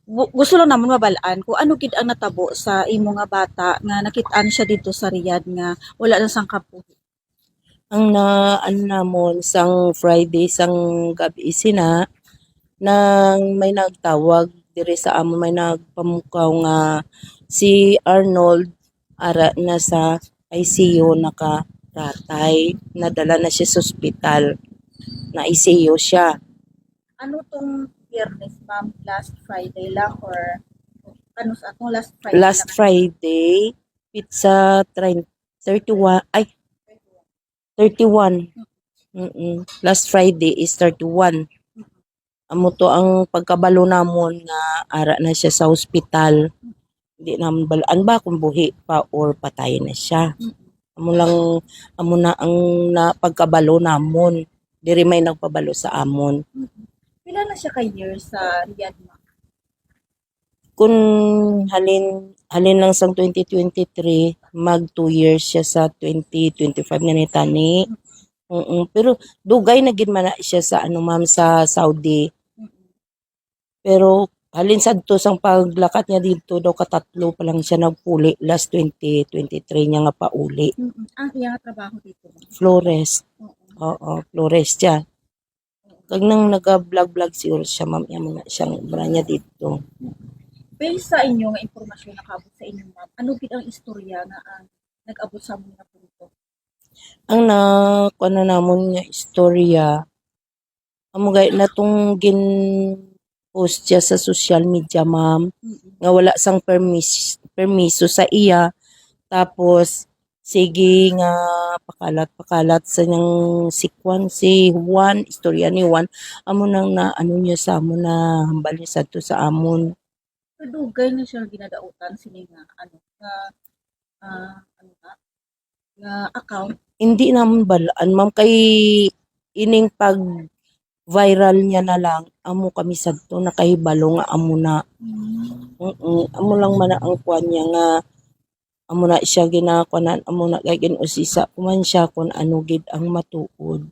gusto lang naman mabalaan kung ano gid ang natabo sa imo nga bata nga nakit-an siya dito sa Riyadh nga wala na sang kabuhi. Ang ano namon sang Friday sang gabi sina nang may nagtawag diri sa amon may nagpamukaw nga si Arnold ara na sa ICU nakaratay nadala na siya sa ospital na ICU siya. Ano tong Biyernes, ma'am? Last Friday lang or ano sa atong last Friday Last lang? Friday pizza 31 ay 31. Last Friday is 31. Amo to ang pagkabalo namon nga ara na siya sa ospital. Di naman balaan ba kung buhi pa or patay na siya. Amo lang amo na ang na pagkabalo namon. Diri may nagpabalo sa amon. Pila na siya ka years sa Riyadh, ma'am? Kung halin lang sang 2023 mag 2 years siya sa 2025 nga nitani. Pero dugay na gid man na siya sa ano ma'am sa Saudi. Pero halin sadto sang paglakat niya dito daw katatlo pa lang siya nagpuli last 2023 niya nga pauli. Ang iyang trabaho dito, ma'am? Flores. Oo. Oo, Flores siya. Kag nang naga-vlog-vlog siguro siya ma'am mo na siyang bra niya dito. Based sa inyo nga impormasyon na kaabot sa inyo, ma'am, ano gid ang istorya nga ang nag-abot sa mga punto? Ang na kuno namon nga istorya amo gay natong gin post siya sa social media ma'am nga wala sang permiso sa iya tapos sige nga pakalat sa niyang si Juan si Juan istorya ni Juan amo nang na ano niya sa amon na hambal niya sadto sa amon. So, dugay na siya ginadautan sini nga ano nga ano nga account. Hindi naman balaan ma'am kay ining pag viral niya na lang amo kami sadto nakahibalo nga amo na. Amo lang man na ang kuan niya nga amo na siya ginakuanan amo na kay usisa kuman siya kun ano gid ang matuod.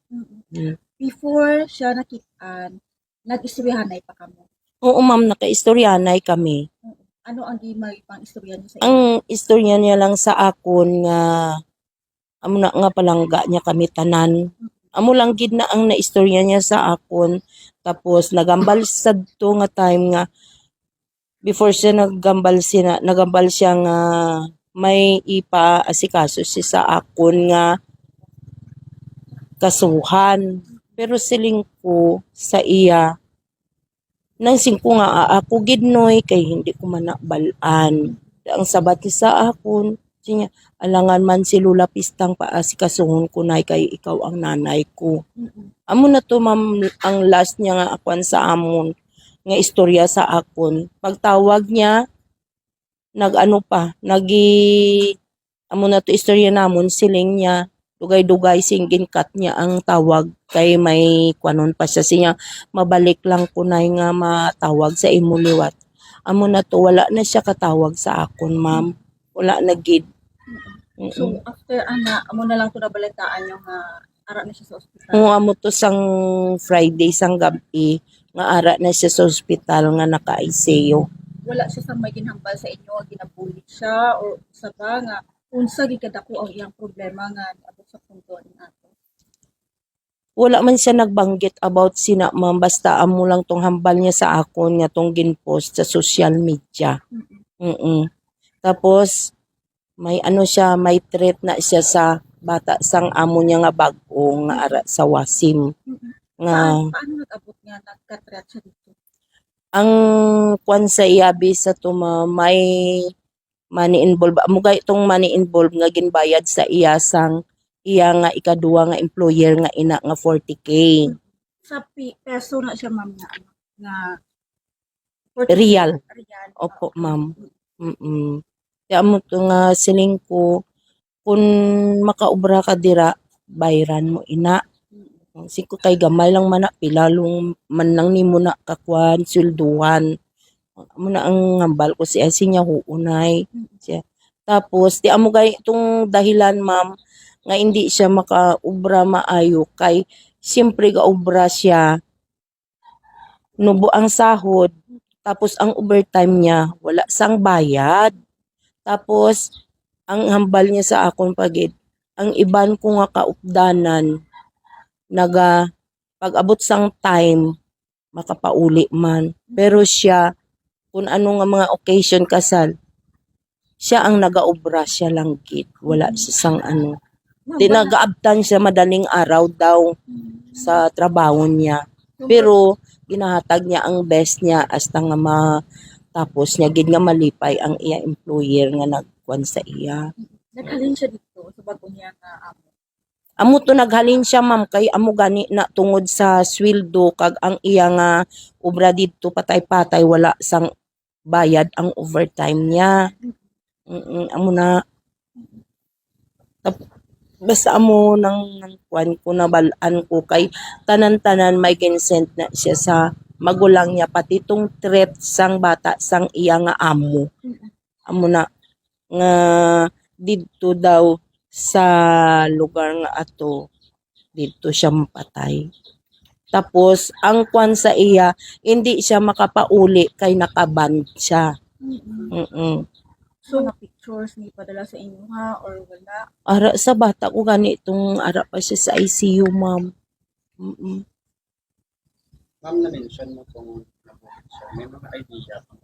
Before siya nakit-an, nag-istoryahanay pa kamo. Oo ma'am nakaistoryanay kami. Ano ang gimay pang istorya niyo sa inyo? Ang istorya niya lang sa akon nga amo na nga palangga niya kami tanan. Amo lang gid na ang naistorya niya sa akon tapos nagambal sadto nga time nga before siya nagambal siya nga may ipa-asikaso siya sa akon nga kasuhan. Pero siling ko sa iya nang singko nga ako gidnoy kay hindi ko man balaan. Ang sabat ni sa akon siya alangan man si Lula Pistang paasikasuhon ko nay kay ikaw ang nanay ko. Amo na to ma'am ang last niya nga akwan sa amon nga istorya sa akon. Pagtawag niya nag-ano pa amo na to istorya namon siling niya dugay-dugay singgin cut niya ang tawag kay may kwanon pa siya siya mabalik lang kunay nga matawag sa imo liwat. Amo na to wala na siya katawag sa akon ma'am. Wala na gid. So, after amo na lang to nabalitaan yung ara na siya sa ospital. Kung amo to sang Friday sang gabi nga ara na siya sa ospital nga naka-ICU. Wala siya sa may ginhambal sa inyo, ginabuli siya or sa ba nga unsa gid kadako ang iyang problema nga abot sa punto ni ato. Wala man siya nagbanggit about sina ma'am basta amo lang tong hambal niya sa akon nga tong ginpost sa social media. Tapos may ano siya may threat na siya sa bata sang amo niya nga bag-o nga ara sa Wasim nga Paano nag-abot nga nagka-threat siya dito? ang kwan sa iyabi sa tuma may money involved amo gay itong money involved nga ginbayad sa iya sang iya nga ikaduwa nga employer nga ina nga 40k. Sa peso na siya, ma'am, nga ano nga Real. Real. Opo ma'am. Kaya mo to nga siling ko kung makaubra ka dira bayran mo ina. Siko kay gamay lang man na pilalong man lang nimo na kakwan swelduhan. Amo na ang hambal ko si niya huunay. Siya. Tapos di amo gay itong dahilan ma'am nga hindi siya makaubra maayo kay siyempre gaubra siya nubo ang sahod Tapos ang overtime niya, wala sang bayad. Tapos ang hambal niya sa akon pagid, ang iban ko nga kaupdanan, naga pag-abot sang time, makapauli man. Pero siya, kung ano nga mga occasion kasal, siya ang nagaobra, siya lang gid. Wala siya sang ano. Ma'am, Di bala, nagaabtan siya madaling araw daw sa trabaho niya. Pero ginahatag niya ang best niya hasta nga tapos niya gid nga malipay ang iya employer nga nagkuan sa iya. naghalin siya dito sa bago niya nga amo. Amo to naghalin siya ma'am kay amo gani na tungod sa sweldo kag ang iya nga obra didto patay-patay wala sang bayad ang overtime niya. Amo na basta amo nang kuan ko nabalaan ko kay tanan-tanan may ginsent na siya sa magulang niya pati tong threat sang bata sang iya nga amo. Amo na nga didto daw sa lugar nga ato didto siya mapatay. Tapos ang kuan sa iya hindi siya makapauli kay nakaban siya. So, mga pictures ni padala sa inyo ha or wala? Ara sa bata ko gani itong ara pa siya sa ICU ma'am. Ma'am, na-mention mo kung nabuhat siya. May mga idea kung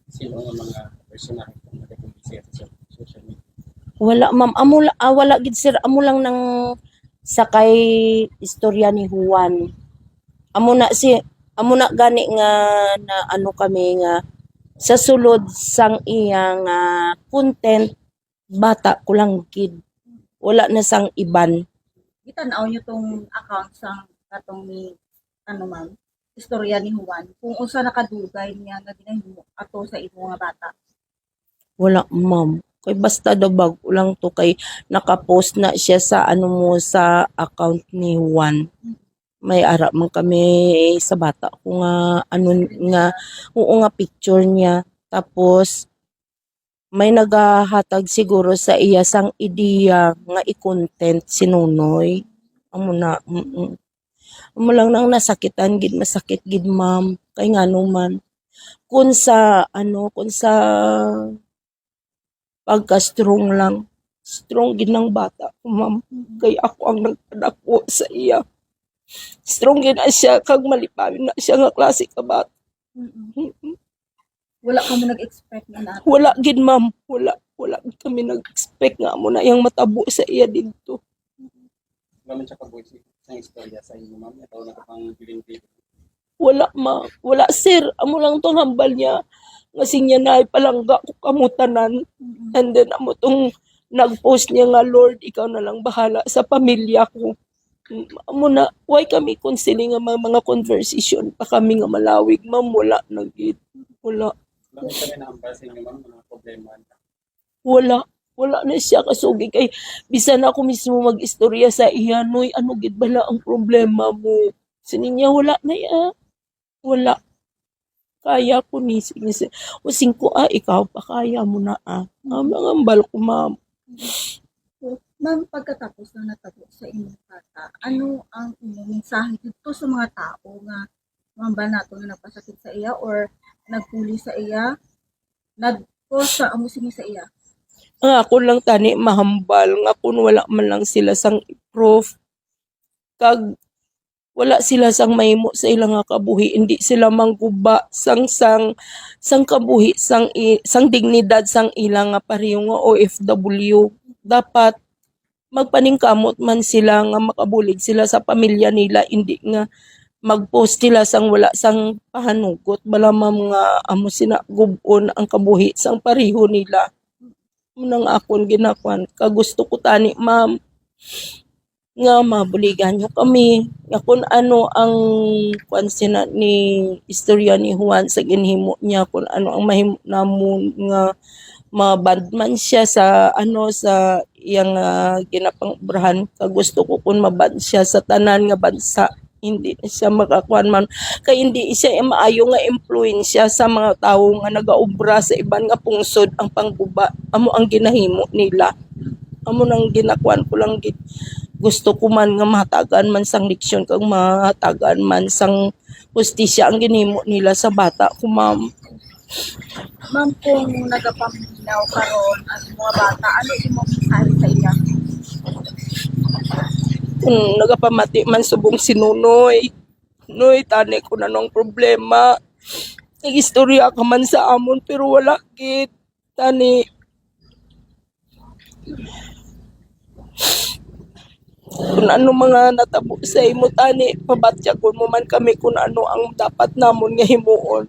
sino ang mga personality kung nag-publicate sa social media. Wala ma'am, wala gid sir, amo lang nang sakay istorya ni Juan. Amo na gani nga na ano kami nga sa sulod sang iyang content bata ko lang gid. Wala na sang iban. Gitanaw niyo tong account sa katong ni ano ma'am, istorya ni Juan. Kung unsa nakadugay niya nga ginahimo ato sa imo nga bata. Wala ma'am. Kay basta daw bago lang to kay nakapost na siya sa ano mo sa account ni Juan. May ara man kami sa bata ko nga ano nga oo nga picture niya. Tapos may nagahatag siguro sa iya sang ideya nga i-content si Nunoy. Amo na. Amo lang nang nasakitan gid masakit gid ma'am. Kay ngano man kun sa pagka-strong lang. Strong gid ng bata ko, ma'am. Kay ako ang nagpadako sa iya. Strong gid na siya, kag malipawin na siya nga klase ka bata. Wala ka mo nag-expect nga nato. Wala gid, ma'am. Wala gid kami nag-expect nga mo na yung matabo sa iya dito. Naman siya pag-voice ng istorya sa inyo, ma'am. Ito na kapang bilin-bilin. Wala, ma'am. Wala, sir. Amo lang tong hambal niya. Kasi niya na palangga ko kamutanan. And then amo tong nag-post niya nga, Lord, ikaw na lang bahala sa pamilya ko. Amo na, why kami concealing nga mga conversation pa kami nga malawig, ma'am, wala na gid. Wala. Bakit kami na-ambal sa inyo, ma'am, mga problema? Wala na siya kasugi kay bisan ako mismo mag-istorya sa iya, noy, ano gid bala ang problema mo? Sininya wala na iya. Wala. Kaya ko ni using ko ikaw pa kaya mo na mga ambal ko, ma'am. So, ma'am, pagkatapos na natabo sa inyong bata, ano ang inyong mensahe dito sa mga tao nga mamba nato nga nagpasakit sa iya or nagpuli sa iya, nag-post sa amo sini sa iya? Ako lang tani mahambal nga kun wala man lang sila sang proof kag wala sila sang mahimo sa ilang nga kabuhi, hindi sila mangguba sang kabuhi sang dignidad sang ilang nga pareho nga OFW. Dapat magpaningkamot man sila nga makabulig sila sa pamilya nila, hindi nga mag-post sila sang wala sang pahanugot bala nga amo sinagubon ang kabuhi sang pareho nila. Munang akon ginakuan kagusto ko tani, ma'am, nga mabuligan nyo kami nga kung ano ang kuan sina ni istorya ni Juan sa ginhimo niya, kung ano ang mahimo namon nga mabadman siya sa sa iyang ginapangobrahan. Kagusto ko kung mabad siya sa tanan nga bansa, hindi na siya makakuan man kay hindi siya maayo nga impluwensya sa mga tawo nga nagaobra sa iban nga pungsod ang pangguba. Amo ang ginahimo nila, amo nang ginakuan ko lang gusto ko man nga mahatagan man sang leksyon kag mahatagan man sang Hustisya ang ginimo nila sa bata ko, ma'am. Ma'am, kung nagapaminaw karon ang mga bata, ano imong mensahe sa iya? Kung nagapamati man subong si Nunoy, Noy, tani ko na nung problema. Nag-istorya ka man sa amon, pero wala git. Tani, kung ano mga natabo sa imo, tani, pabatya ko mo man kami kung ano ang dapat namon nga himuon.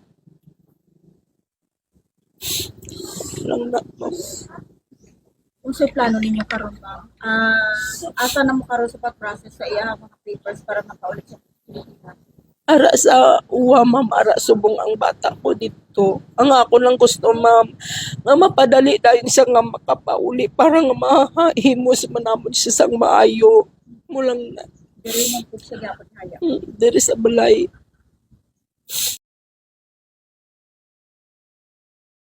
Lang na, ma'am. Kung sa plano ninyo karon, ma'am, asa na mo karon sa pag-process sa iya mga papers para makaulit sa Pilipinas? Ara sa uwa, ma'am, ara subong ang bata ko dito. Ang ako lang gusto, ma'am, nga mapadali dahil siya nga makapauli para nga mahimos manamon siya sang maayo. Mulang na, Diri man po sa dapat haya. diri sa balay.